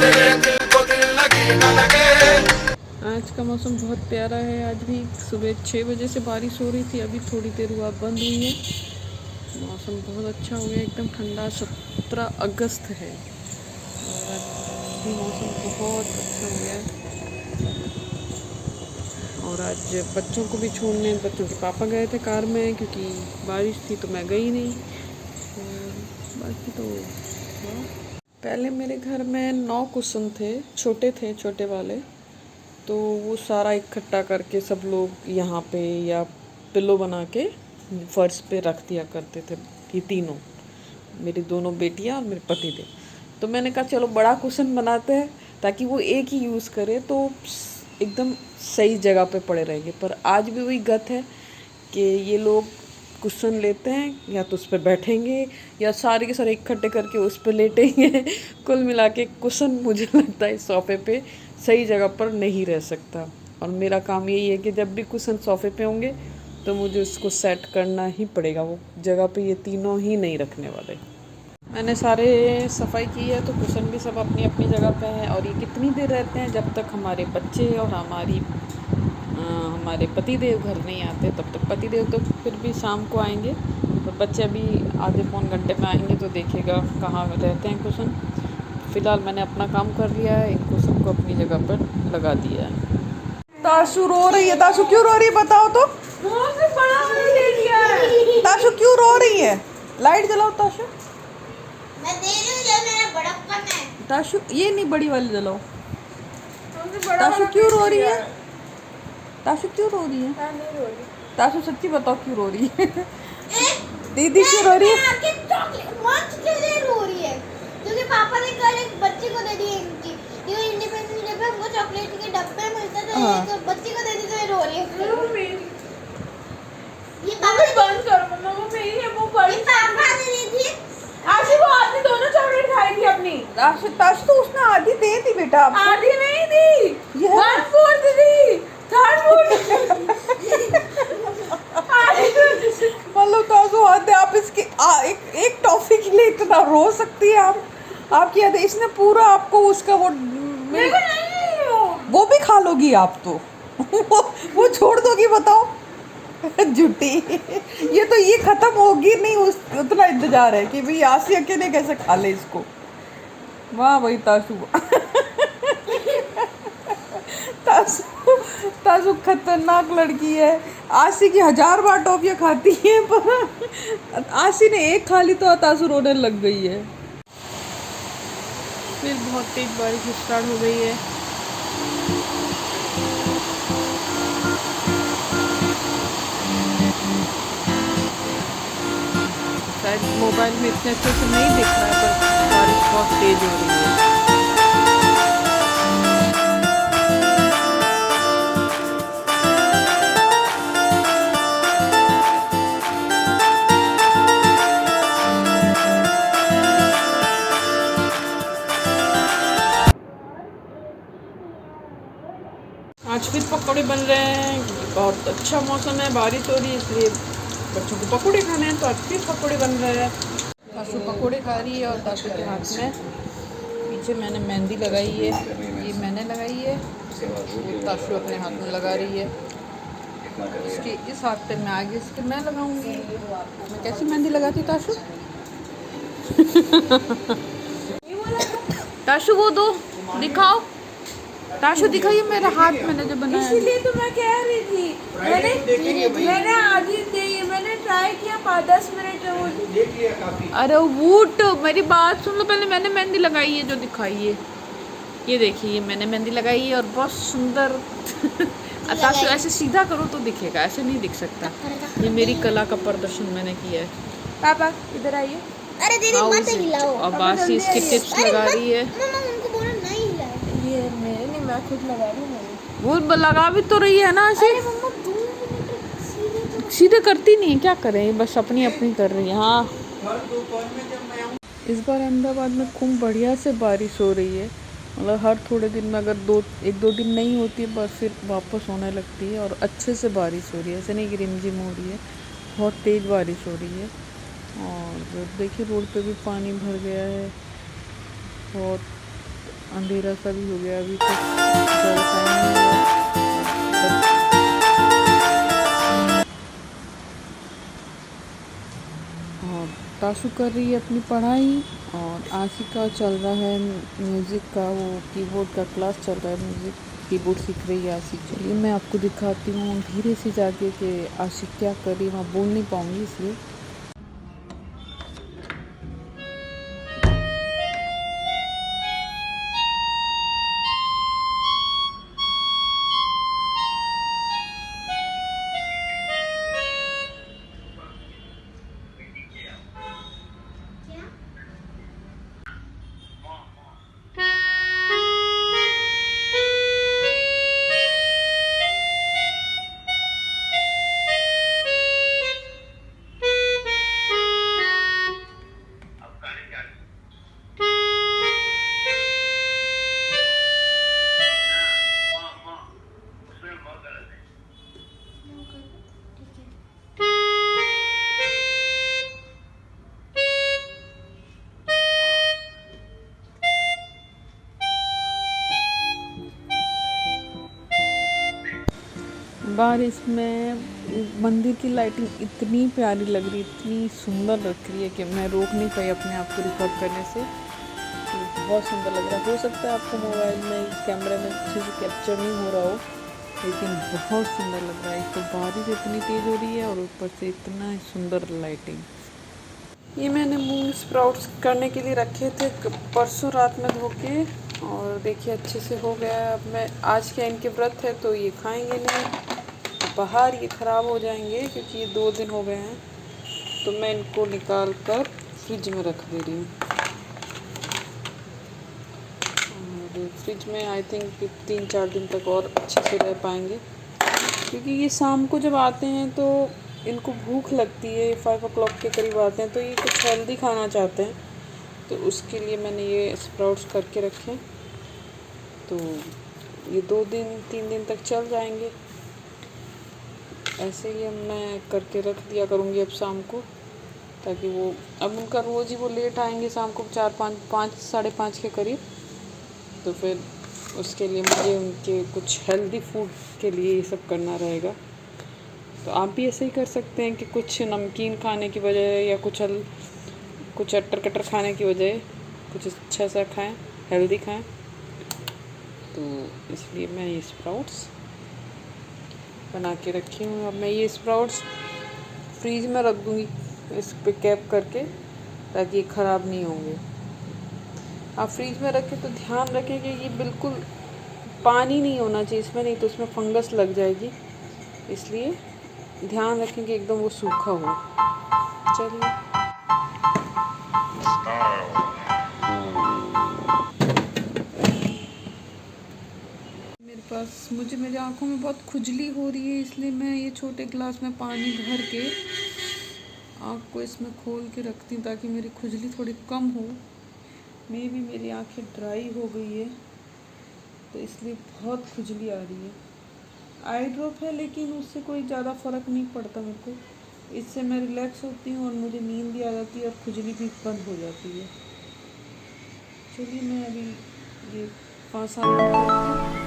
आज का मौसम बहुत प्यारा है। आज भी सुबह 6 बजे से बारिश हो रही थी, अभी थोड़ी देर हुआ बंद हुई है। मौसम बहुत अच्छा हो गया, एकदम ठंडा। 17 अगस्त है और आज भी मौसम बहुत अच्छा हो गया है। और आज बच्चों को भी छोड़ने, बच्चों के पापा गए थे कार में, क्योंकि बारिश थी तो मैं गई नहीं। और बाकी तो पहले मेरे घर में 9 कुशन थे, छोटे वाले। तो वो सारा इकट्ठा करके सब लोग यहाँ पे या पिल्लो बना के फर्श पे रख दिया करते थे, ये तीनों, मेरी दोनों बेटियाँ और मेरे पति देव। तो मैंने कहा चलो बड़ा कुशन बनाते हैं ताकि वो एक ही यूज़ करे तो एकदम सही जगह पे पड़े रहेंगे। पर आज भी वही गत है कि ये लोग कुशन लेते हैं या तो उस पर बैठेंगे या सारे के सारे इकट्ठे करके उस पर लेटेंगे। कुल मिला के कुशन मुझे लगता है सोफे पे सही जगह पर नहीं रह सकता। और मेरा काम यही है कि जब भी कुशन सोफे पे होंगे तो मुझे उसको सेट करना ही पड़ेगा। वो जगह पे ये तीनों ही नहीं रखने वाले। मैंने सारे सफाई की है तो कुशन भी सब अपनी अपनी जगह पे हैं। और ये कितनी देर रहते हैं, जब तक हमारे बच्चे और हमारे पतिदेव घर नहीं आते तब तक। पतिदेव तो फिर भी शाम को आएंगे, तो बच्चे अभी आधे पौन घंटे में आएंगे तो देखेगा कहाँ रहते हैं कुशन। फ़िलहाल मैंने अपना काम कर लिया है, इनको सबको अपनी जगह पर लगा दिया है। ताशु रो रही है। ताशु क्यों रो रही है बताओ तो। ताशु क्यों रो रही है? लाइट जलाओ ताशु। मैं दे रही हूँ, ये मेरा बड़प्पन है। ताशु ये नहीं, बड़ी वाली जलाओ। ताशु क्यों रो रही है? ताशु क्यों रो रही है? नहीं रो रही। ताशु सच्ची बताओ क्यों रो रही है? दीदी क्यों रो रही है? क्यों रो रही है? क्योंकि पापा ने कल एक बच्ची को दे दी इनकी, ये इंडिपेंडेंस डे पे हमको चॉकलेट के डब्बे मिलते थे, एक बच्ची को दे दी तो ये रो रही है। ये पापा बंद करो मम्मा, वो मेरी है, वो बड़ी पापा ने दी थी। आशी वो आधी दोनों चॉकलेट खाई थी अपनी। ताशु तो उसने आधी दे दी बेटा। आधी नहीं दी, 1/4 दी, 3/4 मतलब ताशु हद है। आप इसकी एक टॉफी के लिए इतना रो सकती है आप? आपकी हद है। इसने पूरा आपको उसका वो भी खा लोगी आप तो। वो छोड़ दोगी बताओ? झूठी। ये खत्म होगी नहीं, उतना इंतजार है कि भाई आसी अकेले कैसे खा ले इसको। वाह भाई ताशु। ताशु खतरनाक लड़की है। आसी की 1000 बार टॉफियाँ खाती है, पर आसी ने एक खा ली तो ताशु रोने लग गई है। फिर बहुत तेज बारिश स्टार्ट हो गई है। शायद मोबाइल में इतने अच्छे से नहीं दिख रहा है, पर बारिश बहुत तेज हो रही है। आज फिर पकौड़े बन रहे हैं क्योंकि बहुत अच्छा मौसम है, बारिश हो रही है, इसलिए बच्चों को पकौड़े खाने हैं, तो आज फिर पकौड़े बन रहे हैं। ताशु पकौड़े खा रही है और ताशु के हाथ में पीछे मैंने मेहंदी लगाई है, ये मैंने लगाई है, ये ताशु अपने हाथ में लगा रही है। इसके इस हाथ पे मैं आगे इसके मैं लगाऊंगी। मैं कैसी मेहंदी लगाती ताशु? ताशु वो दो दिखाओ। ताशु दिखाइए मेरा हाथ मैंने जो बनाया। इसीलिए तो मैं कह रही थी, मैंने आधी दी, मैंने ट्राई किया 5-10 मिनट में वो। अरे वूट मेरी बात सुन लो पहले। मैंने मेहंदी लगाई है जो दिखाई है, ये देखिए मैंने मेहंदी लगाई है और बहुत सुंदर। ताशु ऐसे सीधा करो तो दिखेगा, ऐसे नहीं दिख सकता। ये मेरी कला का प्रदर्शन मैंने किया है। पापा इधर आइए। अरे दीदी मत हिलाओ। अब आशी इसकी टिप्स लगा रही है। मम्मा उनको बोलो नहीं हिलाओ। ये मैं खुद लगा रही हूँ। वो लगा भी तो रही है ना आशी। अरे मम्मा 2 मिनट सीधे करती नहीं है, क्या करें, बस अपनी अपनी कर रही है। हाँ इस बार अहमदाबाद में खूब बढ़िया से बारिश हो रही है। मतलब हर थोड़े दिन में अगर 1-2 दिन नहीं होती है, पर फिर वापस होने लगती है और अच्छे से बारिश हो रही है। ऐसे नहीं कि रिमझिम हो रही है, बहुत तेज़ बारिश हो रही है। और देखिए रोड पे भी पानी भर गया है, बहुत अंधेरा सा भी हो गया अभी तक, ज़्यादा टाइम नहीं हुआ। और ताशु कर रही है अपनी पढ़ाई और आशिका चल रहा है म्यूज़िक का, वो कीबोर्ड का क्लास चल रहा है, म्यूज़िक कीबोर्ड सीख रही है आशिक। चलिए मैं आपको दिखाती हूँ धीरे से जाके कि आशिक क्या कर रही है। मैं बोल नहीं पाऊँगी इसलिए। बारिश में मंदिर की लाइटिंग इतनी प्यारी लग रही, इतनी सुंदर लग रही है कि मैं रोक नहीं पाई अपने आप को रिकॉर्ड करने से। तो बहुत सुंदर लग रहा है। हो सकता है आपको मोबाइल में कैमरे में अच्छे से कैप्चर नहीं हो रहा हो, लेकिन बहुत सुंदर लग रहा है। एक तो बारिश इतनी तेज़ हो रही है और ऊपर से इतना सुंदर लाइटिंग। ये मैंने मूंग स्प्राउट्स करने के लिए रखे थे परसों रात में धो के, और देखिए अच्छे से हो गया। अब मैं आज के इनके व्रत है तो ये खाएंगे नहीं, बाहर ये ख़राब हो जाएंगे क्योंकि ये 2 दिन हो गए हैं। तो मैं इनको निकाल कर फ्रिज में रख दे रही हूँ। और फ्रिज में आई थिंक 3-4 दिन तक और अच्छे से रह पाएंगे, क्योंकि ये शाम को जब आते हैं तो इनको भूख लगती है। 5 o'clock के करीब आते हैं तो ये कुछ हेल्दी खाना चाहते हैं। तो उसके लिए मैंने ये स्प्राउट्स करके रखे, तो ये 2-3 दिन तक चल जाएंगे। ऐसे ही मैं करके रख दिया करूँगी अब शाम को, ताकि वो अब उनका रोज़ ही वो लेट आएंगे शाम को 4-5 साढ़े 5 के करीब। तो फिर उसके लिए मुझे उनके कुछ हेल्दी फूड के लिए ये सब करना रहेगा। तो आप भी ऐसे ही कर सकते हैं कि कुछ नमकीन खाने की बजाय या कुछ अट्टर कट्टर खाने की बजाय कुछ अच्छा सा खाएं, हेल्दी खाएं। तो इसलिए मैं ये स्प्राउट्स बना के रखी हूँ। अब मैं ये स्प्राउट्स फ्रीज में रख दूँगी इस पे कैप करके, ताकि ये ख़राब नहीं होंगे। आप फ्रीज में रखें तो ध्यान रखें कि ये बिल्कुल पानी नहीं होना चाहिए इसमें, नहीं तो उसमें फंगस लग जाएगी। इसलिए ध्यान रखें कि एकदम वो सूखा हो। चलिए मेरी आँखों में बहुत खुजली हो रही है, इसलिए मैं ये छोटे गिलास में पानी भर के आँख को इसमें खोल के रखती हूँ ताकि मेरी खुजली थोड़ी कम हो। मेरी आँखें ड्राई हो गई है तो इसलिए बहुत खुजली आ रही है। आई ड्रॉप है लेकिन उससे कोई ज़्यादा फ़र्क नहीं पड़ता मेरे को। इससे मैं रिलैक्स होती हूँ और मुझे नींद भी आ जाती है और खुजली भी बंद हो जाती है। चलिए मैं अभी ये 5-7 मिनट